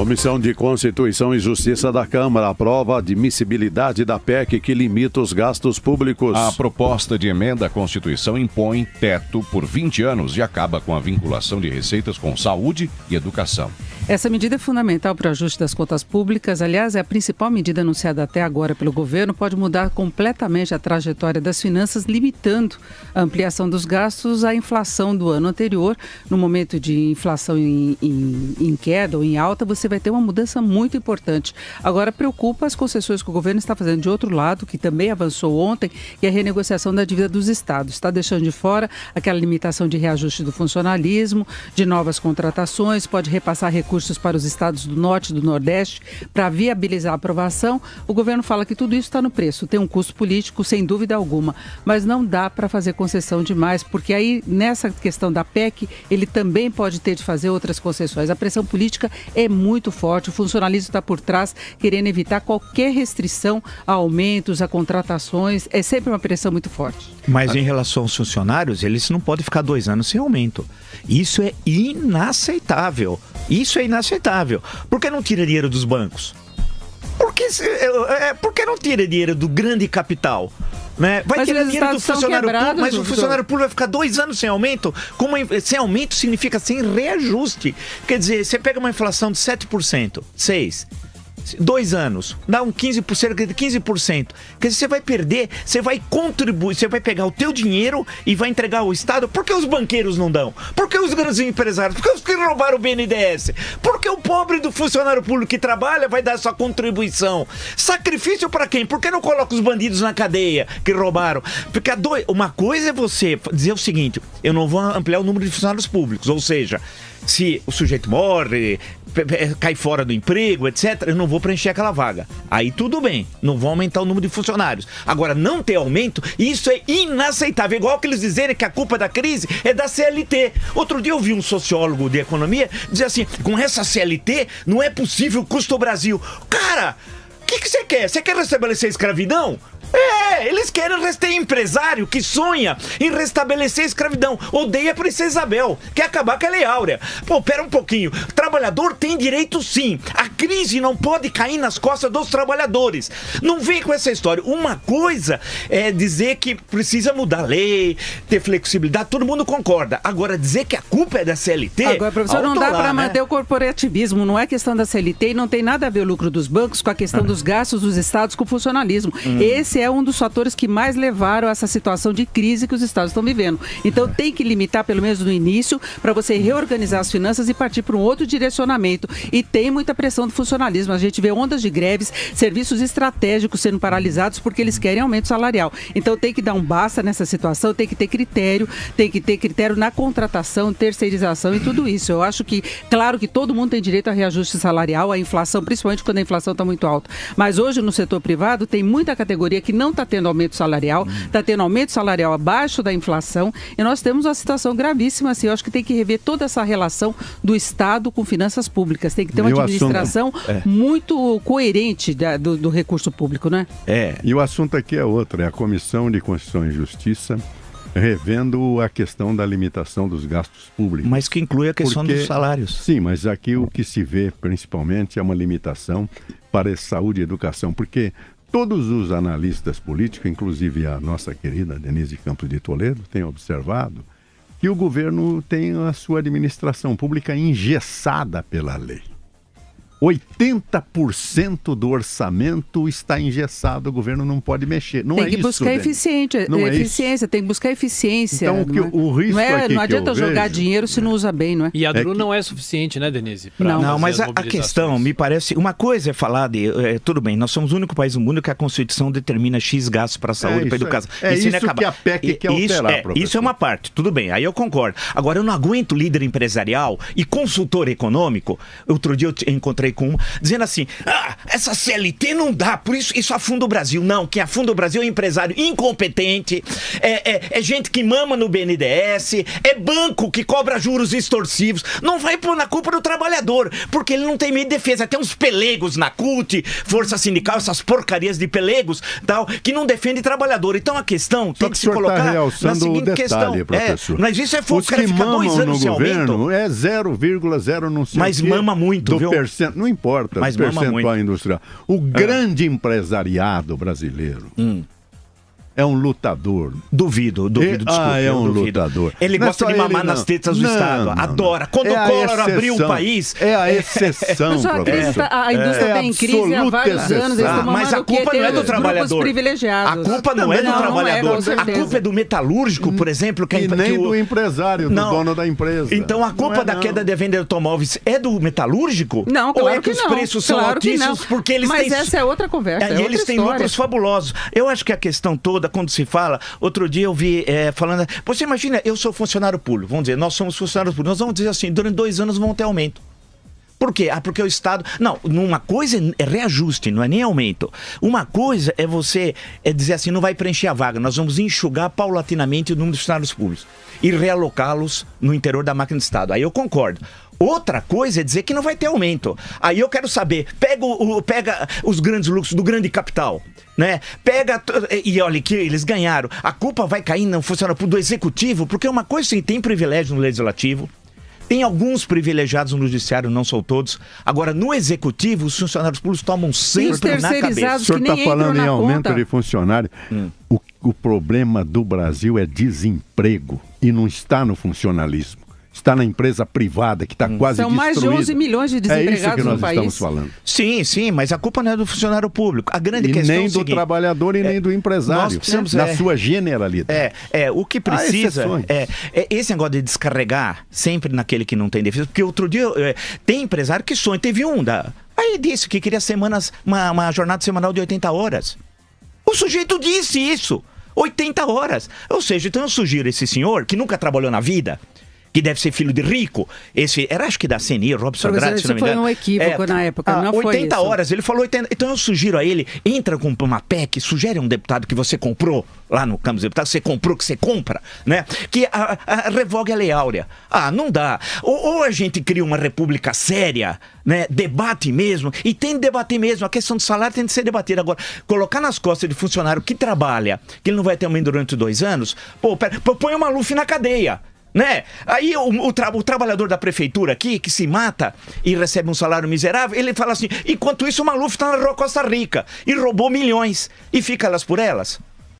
Comissão de Constituição e Justiça da Câmara aprova a admissibilidade da PEC que limita os gastos públicos. A proposta de emenda à Constituição impõe teto por 20 anos e acaba com a vinculação de receitas com saúde e educação. Essa medida é fundamental para o ajuste das contas públicas. Aliás, é a principal medida anunciada até agora pelo governo. Pode mudar completamente a trajetória das finanças, limitando a ampliação dos gastos à inflação do ano anterior. No momento de inflação em queda ou em alta, você vai ter uma mudança muito importante. Agora, preocupa as concessões que o governo está fazendo de outro lado, que também avançou ontem, que é a renegociação da dívida dos estados. Está deixando de fora aquela limitação de reajuste do funcionalismo, de novas contratações, pode repassar recursos para os estados do Norte e do Nordeste para viabilizar a aprovação. O governo fala que tudo isso está no preço, tem um custo político, sem dúvida alguma, mas não dá para fazer concessão demais, porque aí, nessa questão da PEC, ele também pode ter de fazer outras concessões. A pressão política é muito forte, o funcionalismo está por trás, querendo evitar qualquer restrição a aumentos, a contratações, é sempre uma pressão muito forte. Mas em relação aos funcionários, eles não podem ficar 2 anos sem aumento. Isso é inaceitável. Isso é inaceitável. Por que não tira dinheiro dos bancos? Por que não tira dinheiro do grande capital? Né? Vai tirar dinheiro do funcionário público, mas o funcionário público vai ficar 2 anos sem aumento. Sem aumento significa sem reajuste. Quer dizer, você pega uma inflação de 7%, 6%. 2 anos, dá um 15%, 15%. Quer dizer, você vai perder, você vai contribuir, você vai pegar o teu dinheiro e vai entregar ao Estado. Por que os banqueiros não dão? Por que os grandes empresários? Por que os que roubaram o BNDES? Por que o pobre do funcionário público que trabalha vai dar sua contribuição? Sacrifício para quem? Por que não coloca os bandidos na cadeia que roubaram? Porque uma coisa é você dizer o seguinte: eu não vou ampliar o número de funcionários públicos, ou seja, se o sujeito morre, cai fora do emprego, etc., eu não vou preencher aquela vaga. Aí tudo bem, não vou aumentar o número de funcionários. Agora, não ter aumento, isso é inaceitável. Igual que eles dizerem que a culpa da crise é da CLT. Outro dia eu vi um sociólogo de economia dizer assim: com essa CLT não é possível o custo do Brasil. Cara, o que você quer? Você quer restabelecer a escravidão? Eles querem ter empresário que sonha em restabelecer a escravidão. Odeia a Princesa Isabel, quer acabar com a Lei Áurea. Pô, pera um pouquinho. Trabalhador tem direito sim. A crise não pode cair nas costas dos trabalhadores. Não vem com essa história. Uma coisa é dizer que precisa mudar a lei, ter flexibilidade, todo mundo concorda. Agora, dizer que a culpa é da CLT... Agora, professor, não dá para manter o corporativismo. Não é questão da CLT e não tem nada a ver o lucro dos bancos com a questão dos gastos dos estados com o funcionalismo. Esse é um dos fatores que mais levaram a essa situação de crise que os estados estão vivendo. Então tem que limitar, pelo menos no início, para você reorganizar as finanças e partir para um outro direcionamento. E tem muita pressão do funcionalismo. A gente vê ondas de greves, serviços estratégicos sendo paralisados porque eles querem aumento salarial. Então tem que dar um basta nessa situação, tem que ter critério na contratação, terceirização e tudo isso. Eu acho que, claro que todo mundo tem direito a reajuste salarial, a inflação, principalmente quando a inflação está muito alta. Mas hoje no setor privado tem muita categoria que não está tendo aumento salarial, está tendo aumento salarial abaixo da inflação e nós temos uma situação gravíssima assim. Eu acho que tem que rever toda essa relação do Estado com finanças públicas. Tem que ter uma administração muito coerente do recurso público, né? E o assunto aqui é outro, é a Comissão de Constituição e Justiça revendo a questão da limitação dos gastos públicos. Mas que inclui a questão dos salários. Sim, mas aqui o que se vê principalmente é uma limitação para a saúde e educação, porque todos os analistas políticos, inclusive a nossa querida Denise Campos de Toledo, têm observado que o governo tem a sua administração pública engessada pela lei. 80% do orçamento está engessado, o governo não pode mexer. Não tem que buscar eficiência, tem que buscar eficiência. Então, o risco não adianta jogar dinheiro se não usa bem, não é? E a DRU não é suficiente, né, Denise? Não, mas a questão, me parece, uma coisa é falar de, tudo bem, nós somos o único país do mundo que a Constituição determina X gastos para a saúde, para a educação. Isso que a PEC quer alterar, professor. Isso é uma parte, tudo bem, aí eu concordo. Agora, eu não aguento líder empresarial e consultor econômico. Outro dia eu encontrei com um, dizendo assim, essa CLT não dá, por isso afunda o Brasil. Não, quem afunda o Brasil é empresário incompetente, é gente que mama no BNDES, é banco que cobra juros extorsivos. Não vai pôr na culpa do trabalhador, porque ele não tem meio de defesa. Tem uns pelegos na CUT, Força Sindical, essas porcarias de pelegos, tal, que não defende trabalhador. Então a questão tem que se colocar na seguinte questão. Mas isso é fogo, o cara fica 2 anos sem aumento. É 0,0 não sei mas o quê, mama muito, viu? não importa Mas o mama percentual muito. industrial. O grande empresariado brasileiro é um lutador. Duvido, desculpa. É um eu duvido. lutador. Ele Não é gosta só de mamar ele, nas não. tetas do Não, Estado. não, Adora. não. Quando É o a Collor abriu o exceção. país... É a exceção, Mas a professor. indústria está em crise há absoluta vários anos. Eles exceção. estão Mas a mamando o quê? culpa não é Tem do os trabalhador. grupos privilegiados. A culpa não é do Não, trabalhador. com certeza. A culpa é do metalúrgico, por exemplo. Que E nem que o- do empresário, do Não. dono da empresa. Então a culpa Não é, da não. queda da venda de automóveis é do metalúrgico? Não, Ou claro é que os não. preços são Claro que altíssimos não. porque eles Mas têm... essa é outra conversa, é E outra eles têm história. lucros fabulosos. Eu acho que a questão toda, quando se fala... Outro dia eu vi falando... Você imagina, eu sou funcionário público. Vamos dizer, nós somos funcionários públicos. Nós vamos dizer assim, durante 2 anos vão ter aumento. Por quê? Porque o Estado... Não, uma coisa é reajuste, não é nem aumento. Uma coisa é você dizer assim, não vai preencher a vaga. Nós vamos enxugar paulatinamente o número de funcionários públicos e realocá-los no interior da máquina de Estado. Aí eu concordo. Outra coisa é dizer que não vai ter aumento. Aí eu quero saber, pega os grandes lucros do grande capital, né? E olha que eles ganharam. A culpa vai cair no funcionário público do executivo, porque uma coisa assim, tem privilégio no legislativo, tem alguns privilegiados no judiciário, não são todos. Agora, no executivo, os funcionários públicos tomam sempre na cabeça. O senhor está falando em aumento conta. de funcionário. O problema do Brasil é desemprego e não está no funcionalismo. Está na empresa privada que está quase São mais de destruída. 11 milhões de É desempregados isso que nós no país. estamos falando. Sim, mas a culpa não é do funcionário público. A grande E questão é nem o do seguinte, trabalhador e nem do empresário. nós precisamos, na sua generalidade. o que precisa exceções. é esse negócio de descarregar sempre naquele que não tem defesa. Porque outro dia tem empresário que sonha. Teve aí disse que queria uma jornada semanal de 80 horas. O sujeito disse isso. 80 horas. Ou seja, então eu sugiro esse senhor que nunca trabalhou na vida, que deve ser filho de rico, era acho que da CNI, Robson Andrade, se não me engano. Isso foi um equívoco na época, não foi 80 isso. horas, ele falou 80. Então eu sugiro a ele, entra com uma PEC, sugere a um deputado que você comprou lá no Câmara dos Deputados, você comprou, que você compra, né? Que revogue a Lei Áurea. Não dá. Ou a gente cria uma república séria, né? Debate mesmo, e tem de debater mesmo. A questão do salário tem de ser debatida. Agora, colocar nas costas de funcionário que trabalha, que ele não vai ter aumento durante 2 anos, põe o Maluf na cadeia. Né? Aí o trabalhador da prefeitura aqui, que se mata e recebe um salário miserável, ele fala assim, enquanto isso o Maluf está na Costa Rica e roubou milhões e fica elas por elas.